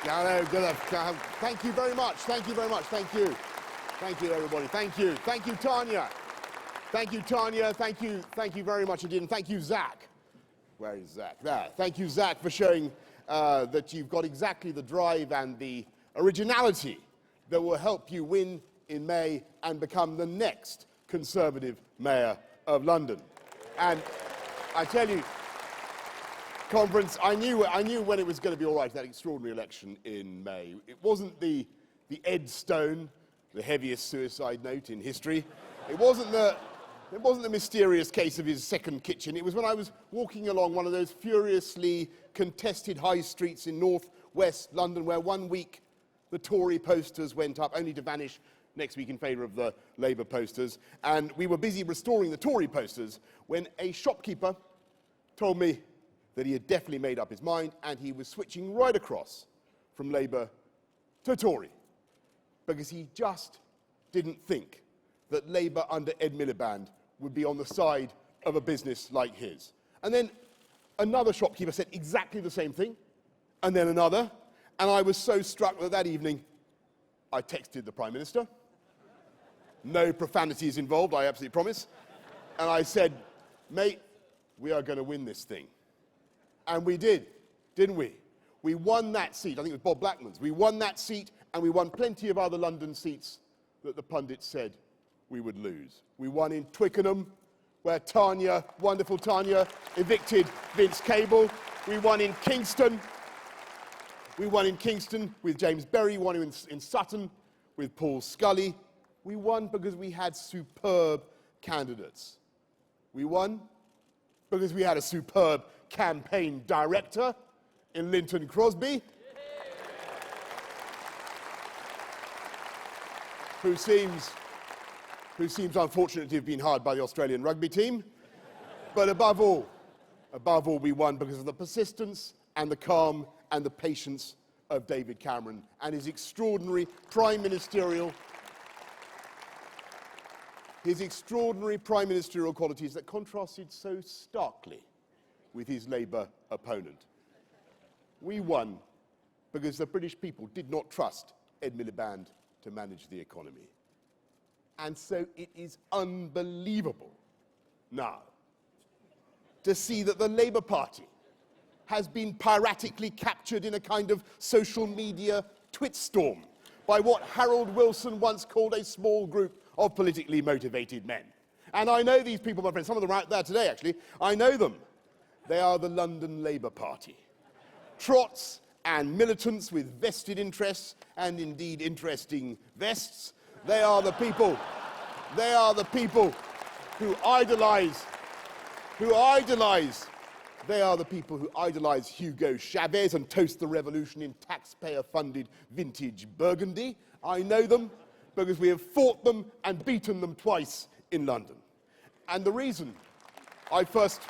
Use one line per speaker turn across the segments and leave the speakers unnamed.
No, no, good enough. Thank you very much. Thank you very much. Thank you. Thank you, everybody. Thank you. Thank you, Tanya. Thank you, Tanya. Thank you very much indeed. And thank you, Zach. Where is Zach? There. Thank you, Zach, for showing that you've got exactly the drive and the originality that will help you win in May and become the next Conservative Mayor of London. And I tell you, Conference, I knew when it was going to be all right, that extraordinary election in May. It wasn't the Ed Stone, the heaviest suicide note in history. It wasn't the mysterious case of his second kitchen. It was when I was walking along one of those furiously contested high streets in north-west London, where one week the Tory posters went up, only to vanish next week in favour of the Labour posters. And we were busy restoring the Tory posters when a shopkeeper told me that he had definitely made up his mind and he was switching right across from Labour to Tory, because he just didn't think that Labour under Ed Miliband would be on the side of a business like his. And then another shopkeeper said exactly the same thing, and then another, and I was so struck that evening I texted the Prime Minister. No profanities involved, I absolutely promise. And I said, mate, we are going to win this thing. And we did, didn't we? We won that seat. I think it was Bob Blackman's. We won that seat, and we won plenty of other London seats that the pundits said we would lose. We won in Twickenham, where Tanya, wonderful Tanya, evicted Vince Cable. We won in Kingston. We won in Kingston with James Berry. We won in Sutton with Paul Scully. We won because we had superb candidates. We won because we had a superb campaign director in Linton Crosby, who seems unfortunate to have been hired by the Australian rugby team. But above all, we won because of the persistence and the calm and the patience of David Cameron and his extraordinary prime ministerial qualities that contrasted so starkly with his Labour opponent. We won because the British people did not trust Ed Miliband to manage the economy. And so it is unbelievable now to see that the Labour Party has been piratically captured in a kind of social media twitstorm by what Harold Wilson once called a small group of politically motivated men. And I know these people, my friends, some of them are out there today, actually. I know them. They are the London Labour Party. Trots and militants with vested interests, and indeed interesting vests. They are the people who idolise Hugo Chavez and toast the revolution in taxpayer-funded vintage Burgundy. I know them because we have fought them and beaten them twice in London. And the reason I first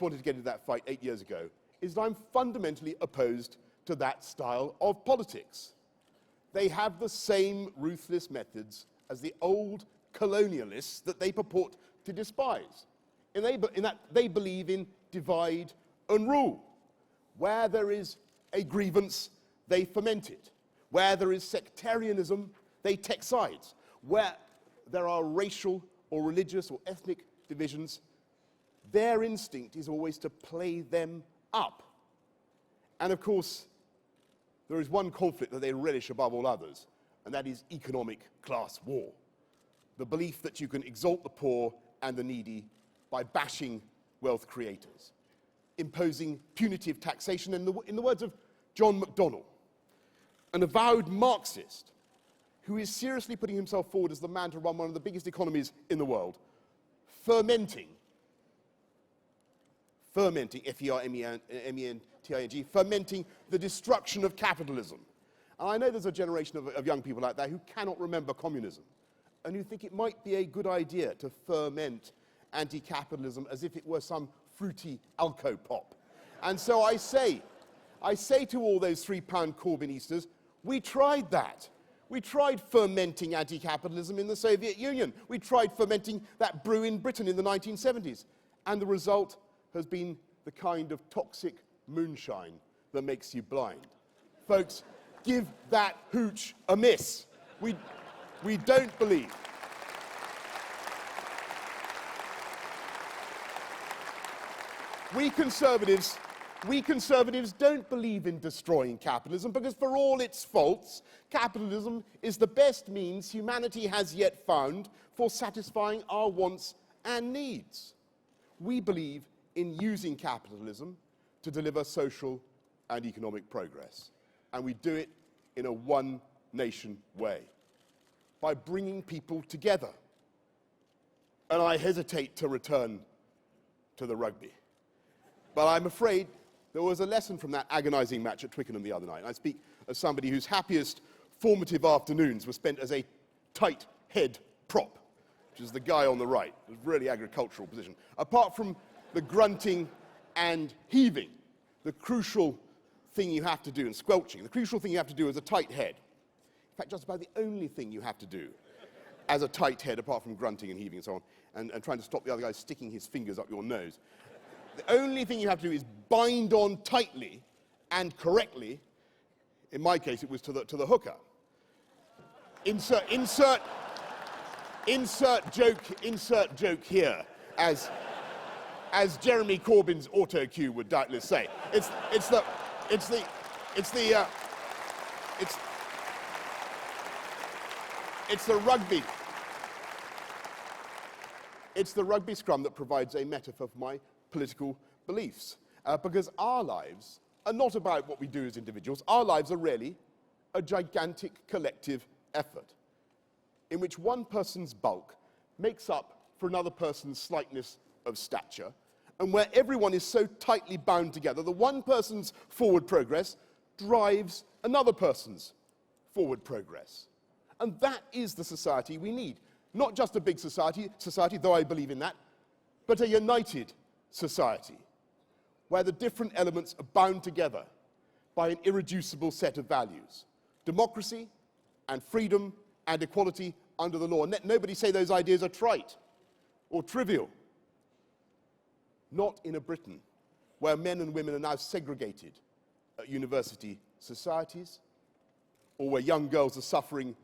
wanted to get into that fight 8 years ago is that I'm fundamentally opposed to that style of politics. They have the same ruthless methods as the old colonialists that they purport to despise. In that they believe in divide and rule. Where there is a grievance, they foment it. Where there is sectarianism, they take sides. Where there are racial or religious or ethnic divisions, their instinct is always to play them up. And of course, there is one conflict that they relish above all others, and that is economic class war. The belief that you can exalt the poor and the needy by bashing wealth creators, imposing punitive taxation. In the words of John McDonnell, an avowed Marxist who is seriously putting himself forward as the man to run one of the biggest economies in the world, fermenting, F-E-R-M-E-N-T-I-N-G, fermenting the destruction of capitalism. And I know there's a generation of young people out there who cannot remember communism and who think it might be a good idea to ferment anti-capitalism as if it were some fruity alco-pop. And so I say to all those £3 Corbynistas, we tried that. We tried fermenting anti-capitalism in the Soviet Union. We tried fermenting that brew in Britain in the 1970s. And the result has been the kind of toxic moonshine that makes you blind. Folks, give that hooch a miss. We don't believe. We Conservatives don't believe in destroying capitalism because for all its faults, capitalism is the best means humanity has yet found for satisfying our wants and needs. We believe in using capitalism to deliver social and economic progress. And we do it in a one-nation way, by bringing people together. And I hesitate to return to the rugby. But I'm afraid there was a lesson from that agonizing match at Twickenham the other night. I speak as somebody whose happiest formative afternoons were spent as a tight head prop, which is the guy on the right, a really agricultural position. Apart from the grunting and heaving, the crucial thing you have to do, and squelching, the crucial thing you have to do is a tight head. In fact, just about the only thing you have to do as a tight head, apart from grunting and heaving and so on, and trying to stop the other guy sticking his fingers up your nose, the only thing you have to do is bind on tightly and correctly. In my case, it was to the hooker. Insert joke here, as Jeremy Corbyn's auto cue would doubtless say. It's the rugby scrum that provides a metaphor for my political beliefs. Because our lives are not about what we do as individuals. Our lives are really a gigantic collective effort in which one person's bulk makes up for another person's slightness of stature, and where everyone is so tightly bound together that one person's forward progress drives another person's forward progress. And that is the society we need. Not just a big society, though I believe in that, but a united society, where the different elements are bound together by an irreducible set of values. Democracy and freedom and equality under the law. Nobody say those ideas are trite or trivial. Not in a Britain where men and women are now segregated at university societies, or where young girls are suffering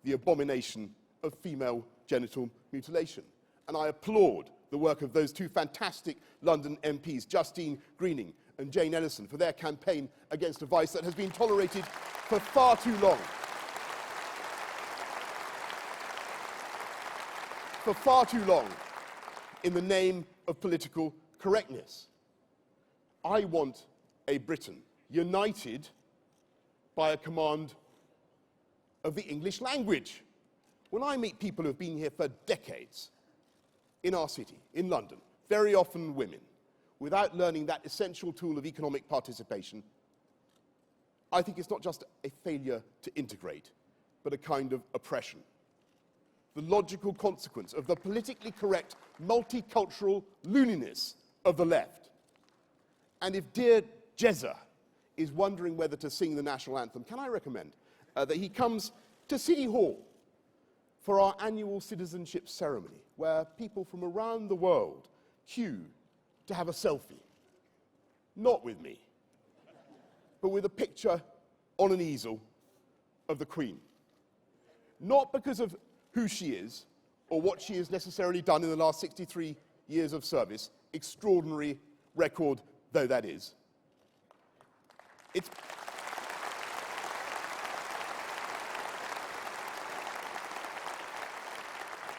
the abomination of female genital mutilation. And I applaud the work of those two fantastic London MPs, Justine Greening and Jane Ellison, for their campaign against a vice that has been tolerated for far too long. For far too long, in the name of political correctness. I want a Britain united by a command of the English language. When I meet people who have been here for decades, in our city, in London, very often women, without learning that essential tool of economic participation, I think it's not just a failure to integrate, but a kind of oppression. The logical consequence of the politically correct, multicultural looniness of the left. And if dear Jezza is wondering whether to sing the national anthem, can I recommend that he comes to City Hall for our annual citizenship ceremony, where people from around the world queue to have a selfie. Not with me, but with a picture on an easel of the Queen. Not because of who she is or what she has necessarily done in the last 63 years of service, extraordinary record though that is.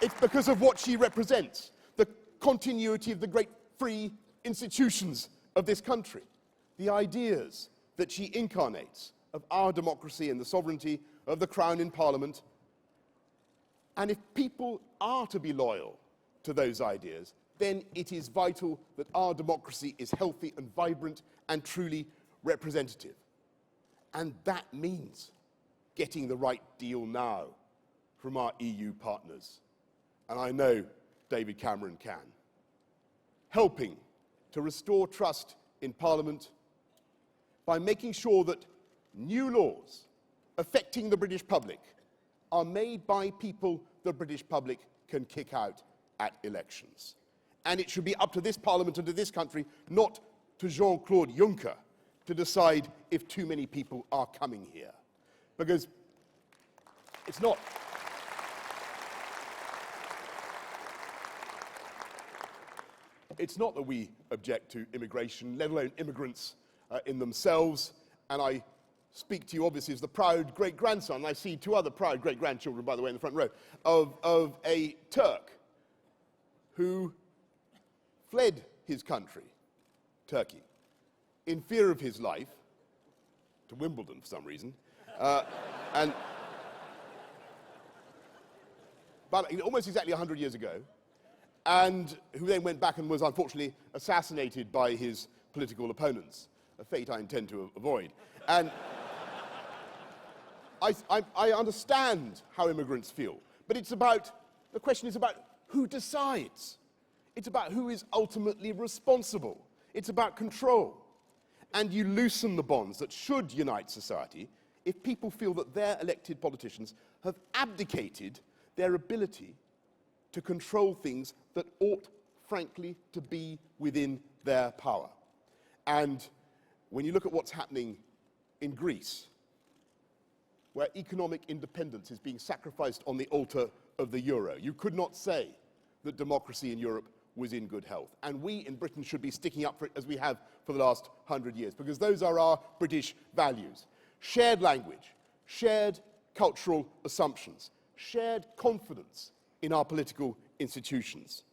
It's because of what she represents, the continuity of the great free institutions of this country, the ideas that she incarnates of our democracy and the sovereignty of the Crown in Parliament. And if people are to be loyal to those ideas, then it is vital that our democracy is healthy and vibrant and truly representative. And that means getting the right deal now from our EU partners. And I know David Cameron can. Helping to restore trust in Parliament by making sure that new laws affecting the British public are made by people the British public can kick out at elections. And it should be up to this Parliament and to this country, not to Jean-Claude Juncker, to decide if too many people are coming here. Because it's not. It's not that we object to immigration, let alone immigrants in themselves. And I speak to you, obviously, as the proud great-grandson, and I see two other proud great-grandchildren, by the way, in the front row, of a Turk who fled his country, Turkey, in fear of his life, to Wimbledon for some reason, but almost exactly 100 years ago, and who then went back and was unfortunately assassinated by his political opponents, a fate I intend to avoid. And I understand how immigrants feel, but the question is about who decides. It's about who is ultimately responsible. It's about control. And you loosen the bonds that should unite society if people feel that their elected politicians have abdicated their ability to control things that ought, frankly, to be within their power. And when you look at what's happening in Greece, where economic independence is being sacrificed on the altar of the euro, you could not say that democracy in Europe was in good health. And we in Britain should be sticking up for it as we have for the last 100 years, because those are our British values. Shared language, shared cultural assumptions, shared confidence in our political institutions.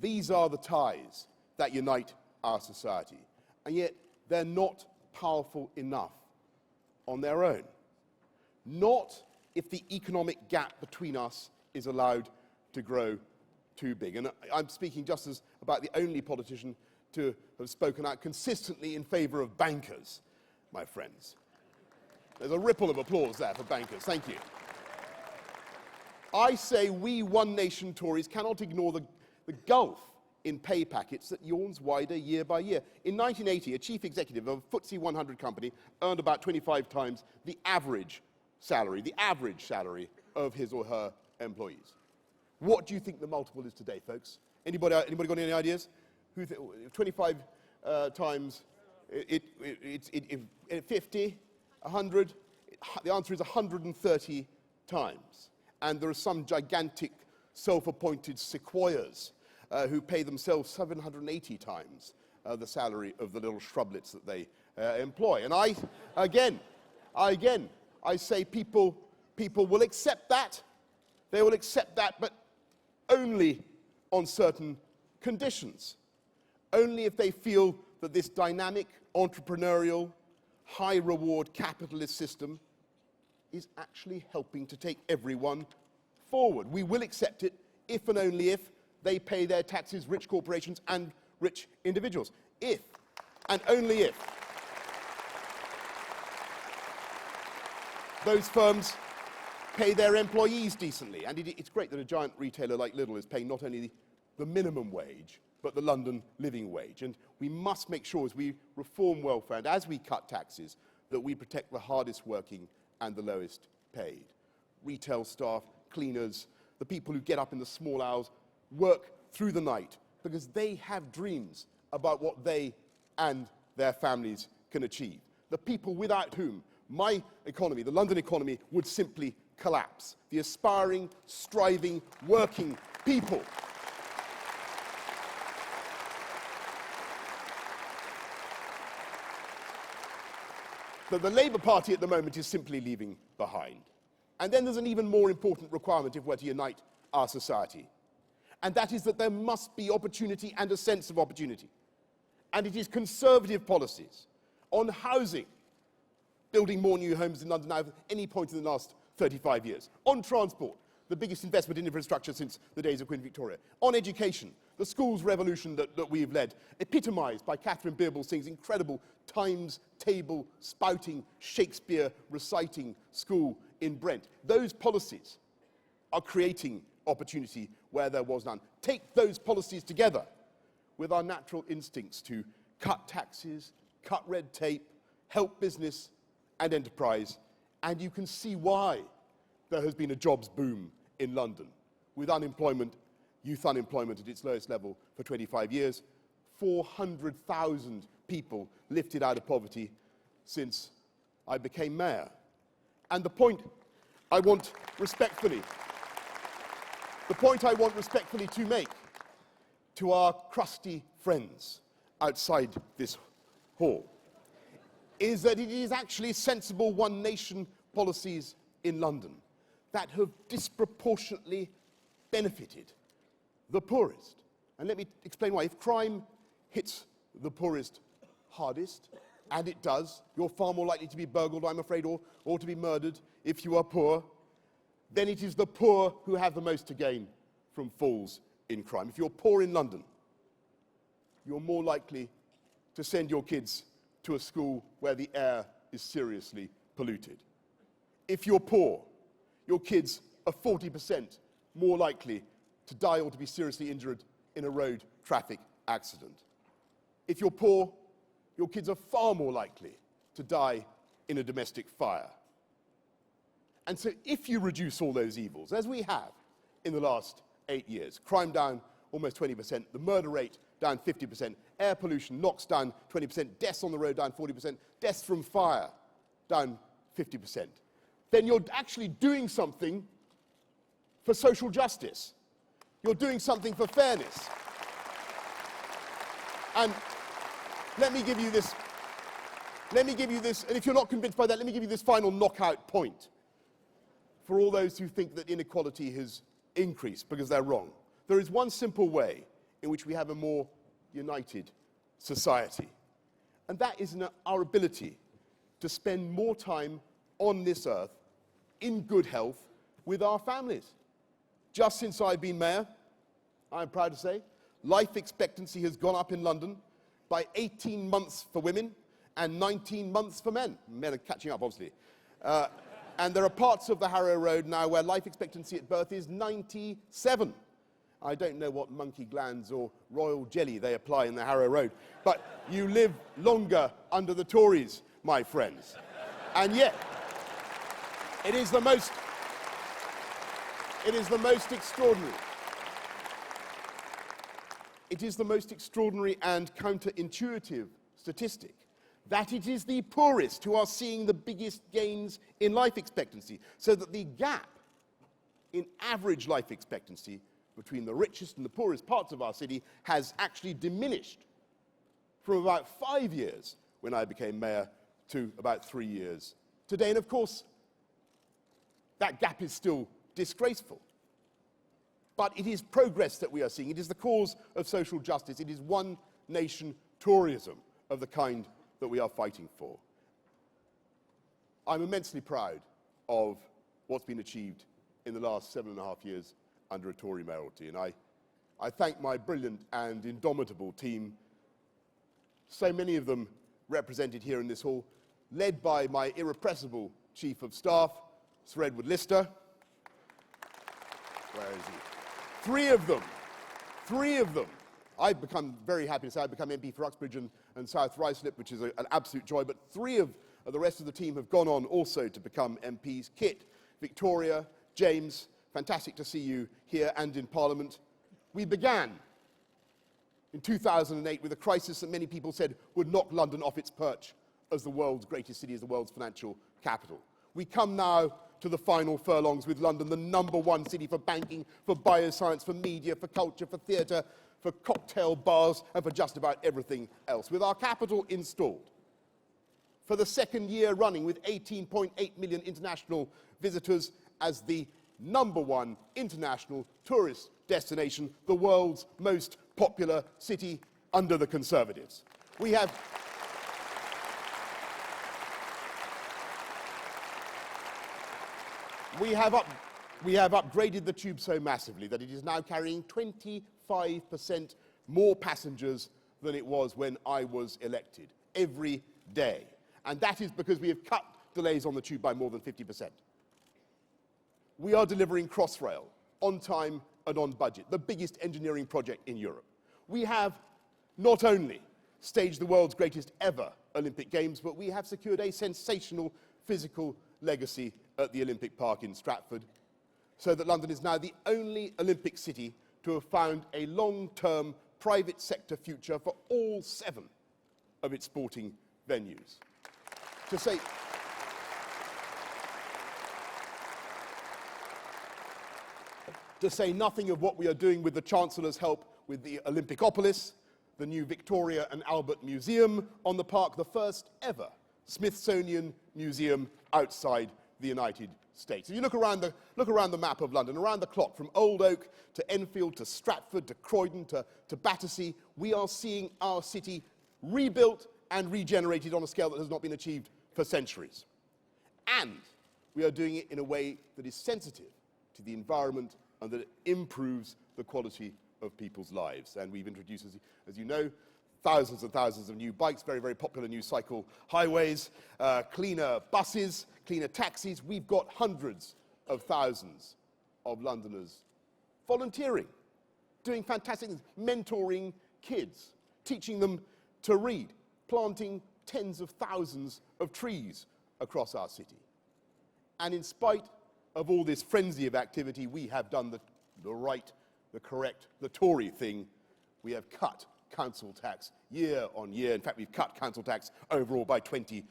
These are the ties that unite our society. And yet they're not powerful enough on their own. Not if the economic gap between us is allowed to grow too big. And I'm speaking just as about the only politician to have spoken out consistently in favour of bankers, my friends. There's a ripple of applause there for bankers. Thank you. I say we One Nation Tories cannot ignore the gulf in pay packets that yawns wider year by year. In 1980, a chief executive of a FTSE 100 company earned about 25 times the average salary of his or her employees. What do you think the multiple is today, folks? Anybody got any ideas? 25 times, 50, 100? The answer is 130 times. And there are some gigantic self-appointed sequoias who pay themselves 780 times the salary of the little shrublets that they employ. And I say people will accept that. They will accept that, but only on certain conditions. Only if they feel that this dynamic, entrepreneurial, high-reward capitalist system is actually helping to take everyone forward. We will accept it if and only if they pay their taxes, rich corporations and rich individuals. If, and only if, those firms pay their employees decently. And it's great that a giant retailer like Lidl is paying not only the minimum wage, but the London living wage. And we must make sure, as we reform welfare and as we cut taxes, that we protect the hardest working and the lowest paid. Retail staff, cleaners, the people who get up in the small hours, work through the night, because they have dreams about what they and their families can achieve. The people without whom my economy, the London economy, would simply collapse. The aspiring, striving, working people. That the Labour Party at the moment is simply leaving behind. And then there's an even more important requirement if we're to unite our society. And that is that there must be opportunity and a sense of opportunity. And it is Conservative policies on housing, building more new homes in London now than any point in the last 35 years. On transport, the biggest investment in infrastructure since the days of Queen Victoria. On education, the schools revolution that we've led, epitomised by Catherine Beerbohm-Singh's incredible Times Table spouting, Shakespeare reciting school in Brent. Those policies are creating opportunity where there was none. Take those policies together with our natural instincts to cut taxes, cut red tape, help business and enterprise, and you can see why there has been a jobs boom in London, with unemployment youth unemployment at its lowest level for 25 years, 400,000 people lifted out of poverty since I became mayor. And the point I want respectfully to make to our crusty friends outside this hall is that it is actually sensible one-nation policies in London that have disproportionately benefited the poorest. And let me explain why. If crime hits the poorest hardest, and it does, you're far more likely to be burgled, I'm afraid, or to be murdered if you are poor, then it is the poor who have the most to gain from falls in crime. If you're poor in London, you're more likely to send your kids to a school where the air is seriously polluted. If you're poor, your kids are 40% more likely to die or to be seriously injured in a road traffic accident. If you're poor, your kids are far more likely to die in a domestic fire. And so if you reduce all those evils, as we have in the last 8 years, crime down almost 20%, the murder rate down 50%, air pollution, NOx down 20%, deaths on the road down 40%, deaths from fire down 50%, then you're actually doing something for social justice. You're doing something for fairness. And let me give you this, and if you're not convinced by that, let me give you this final knockout point for all those who think that inequality has increased, because they're wrong. There is one simple way in which we have a more united society, and that is in our ability to spend more time on this earth in good health with our families. Just since I've been mayor, I'm proud to say, life expectancy has gone up in London by 18 months for women and 19 months for men. Men are catching up, obviously. And there are parts of the Harrow Road now where life expectancy at birth is 97. I don't know what monkey glands or royal jelly they apply in the Harrow Road, but you live longer under the Tories, my friends. And yet, it is the most extraordinary. It is the most extraordinary and counterintuitive statistic that it is the poorest who are seeing the biggest gains in life expectancy, so that the gap in average life expectancy between the richest and the poorest parts of our city has actually diminished from about 5 years when I became mayor to about 3 years today. And of course, that gap is still disgraceful. But it is progress that we are seeing. It is the cause of social justice. It is one nation tourism of the kind that we are fighting for. I'm immensely proud of what's been achieved in the last 7.5 years under a Tory mayoralty. And I thank my brilliant and indomitable team, so many of them represented here in this hall, led by my irrepressible Chief of Staff, Sir Edward Lister. Where is he? Three of them. I've become very happy to say I've become MP for Uxbridge and South Ruislip, which is an absolute joy, but three of the rest of the team have gone on also to become MPs. Kit, Victoria, James, fantastic to see you here and in Parliament. We began in 2008 with a crisis that many people said would knock London off its perch as the world's greatest city, as the world's financial capital. We come now to the final furlongs with London, the #1 city for banking, for bioscience, for media, for culture, for theatre, for cocktail bars, and for just about everything else, with our capital installed for the second year running with 18.8 million international visitors as the #1 international tourist destination, the world's most popular city under the Conservatives. We have upgraded the tube so massively that it is now carrying 25% more passengers than it was when I was elected, every day. And that is because we have cut delays on the tube by more than 50%. We are delivering Crossrail on time and on budget, the biggest engineering project in Europe. We have not only staged the world's greatest ever Olympic Games, but we have secured a sensational physical legacy at the Olympic Park in Stratford, so that London is now the only Olympic city to have found a long-term private sector future for all 7 of its sporting venues. To say nothing of what we are doing with the Chancellor's help with the Olympicopolis, the new Victoria and Albert Museum on the park, the first ever Smithsonian Museum outside the United States. If you look around the map of London, around the clock, from Old Oak to Enfield to Stratford to Croydon to Battersea, we are seeing our city rebuilt and regenerated on a scale that has not been achieved for centuries. And we are doing it in a way that is sensitive to the environment and that it improves the quality of people's lives. And we've introduced, as you know, thousands and thousands of new bikes, very, very popular new cycle highways, cleaner buses, cleaner taxis. We've got hundreds of thousands of Londoners volunteering, doing fantastic things, mentoring kids, teaching them to read, planting tens of thousands of trees across our city. And in spite of all this frenzy of activity, we have done the right, the correct, the Tory thing. We have cut council tax year on year. In fact, we've cut council tax overall by 27%,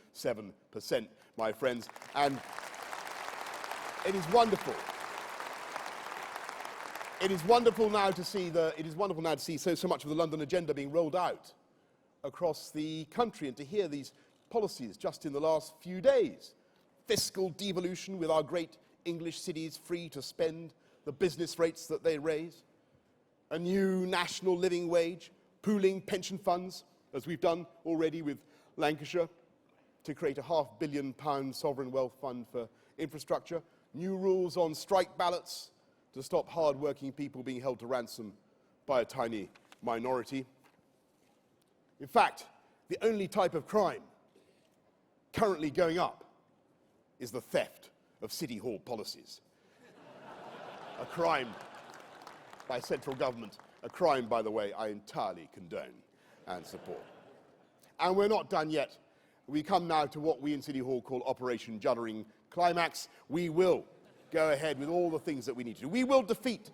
my friends. And it is wonderful. It is wonderful now to see so much of the London agenda being rolled out across the country, and to hear these policies just in the last few days. Fiscal devolution with our great English cities free to spend the business rates that they raise, a new national living wage, pooling pension funds, as we've done already with Lancashire, to create a £500 million sovereign wealth fund for infrastructure, new rules on strike ballots to stop hard-working people being held to ransom by a tiny minority. In fact, the only type of crime currently going up is the theft of City Hall policies. A crime by central government, a crime, by the way, I entirely condone and support. And we're not done yet. We come now to what we in City Hall call Operation Juddering Climax. We will go ahead with all the things that we need to do. We will defeat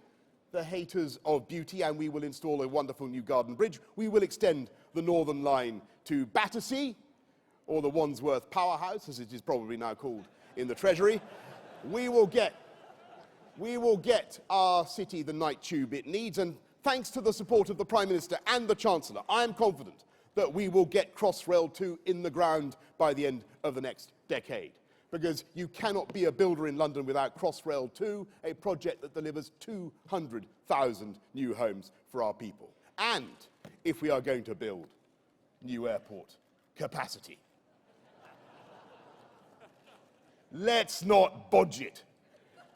the haters of beauty, and we will install a wonderful new garden bridge. We will extend the Northern Line to Battersea, or the Wandsworth Powerhouse, as it is probably now called in the Treasury. We will get our city the night tube it needs, and thanks to the support of the Prime Minister and the Chancellor, I am confident that we will get Crossrail 2 in the ground by the end of the next decade. Because you cannot be a builder in London without Crossrail 2, a project that delivers 200,000 new homes for our people. And if we are going to build new airport capacity, let's not bodge it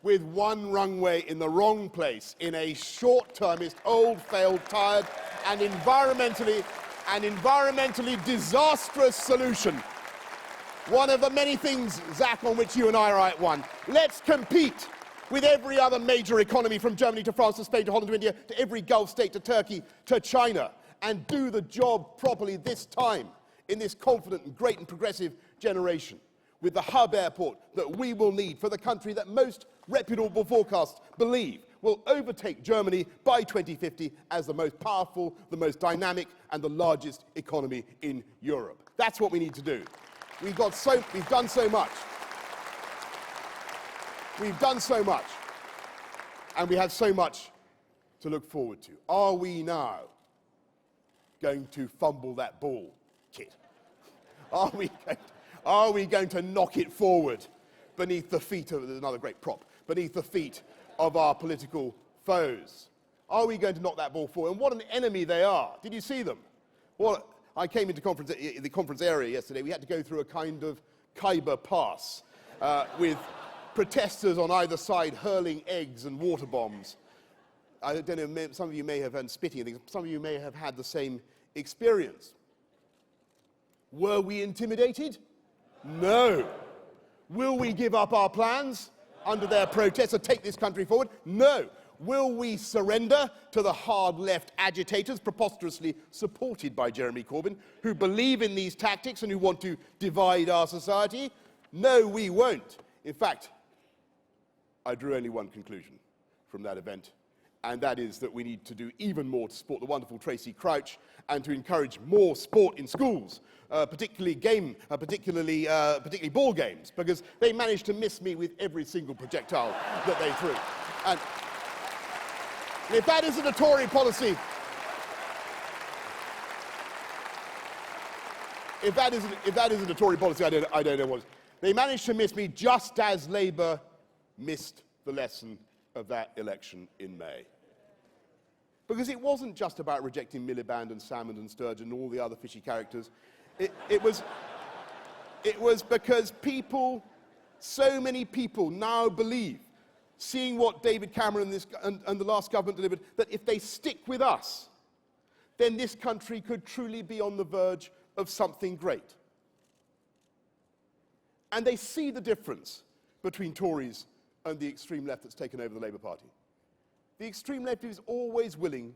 with one runway in the wrong place in a short-termist, old, failed, tired, and environmentally disastrous solution. One of the many things, Zach, on which you and I are at one. Let's compete with every other major economy, from Germany to France to Spain to Holland to India to every Gulf state to Turkey to China, and do the job properly this time in this confident and great and progressive generation, with the hub airport that we will need for the country that most reputable forecasts believe will overtake Germany by 2050 as the most powerful, the most dynamic, and the largest economy in Europe. That's what we need to do. We've done so much. We've done so much, and we have so much to look forward to. Are we now going to fumble that ball, kid? Are we going to knock it forward beneath the feet of, there's another great prop, beneath the feet of our political foes? Are we going to knock that ball forward? And what an enemy they are. Did you see them? Well, I came into the conference area yesterday. We had to go through a kind of Khyber pass with protesters on either side hurling eggs and water bombs. I don't know, some of you may have had spitting and things. Some of you may have had the same experience. Were we intimidated? No. Will we give up our plans under their protests and take this country forward? No. Will we surrender to the hard left agitators, preposterously supported by Jeremy Corbyn, who believe in these tactics and who want to divide our society? No, we won't. In fact, I drew only one conclusion from that event, and that is that we need to do even more to support the wonderful Tracy Crouch and to encourage more sport in schools, particularly ball games, because they managed to miss me with every single projectile that they threw. And if that isn't a Tory policy, if that isn't a Tory policy, I don't know what is. They managed to miss me just as Labour missed the lesson of that election in May. Because it wasn't just about rejecting Miliband and Salmond and Sturgeon and all the other fishy characters. It was because people, so many people now believe, seeing what David Cameron and the last government delivered, that if they stick with us, then this country could truly be on the verge of something great. And they see the difference between Tories and the extreme left that's taken over the Labour Party. The extreme left is always willing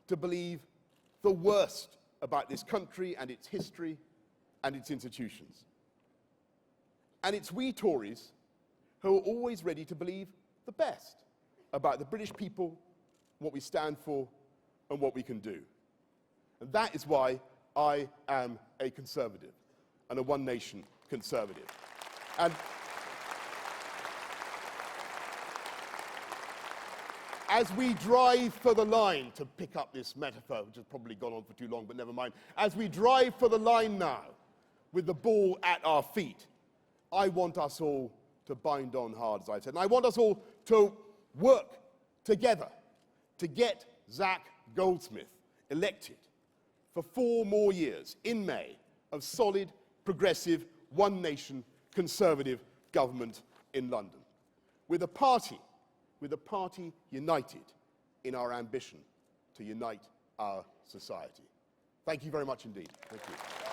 to believe the worst about this country and its history and its institutions. And it's we Tories who are always ready to believe the best about the British people, what we stand for, and what we can do. And that is why I am a Conservative, and a one-nation Conservative. And as we drive for the line, to pick up this metaphor, which has probably gone on for too long, but never mind, as we drive for the line now, with the ball at our feet, I want us all to bind on hard, as I said, and I want us all to work together to get Zach Goldsmith elected for 4 more years in May of solid, progressive, one-nation, Conservative government in London, with a party united in our ambition to unite our society. Thank you very much indeed. Thank you.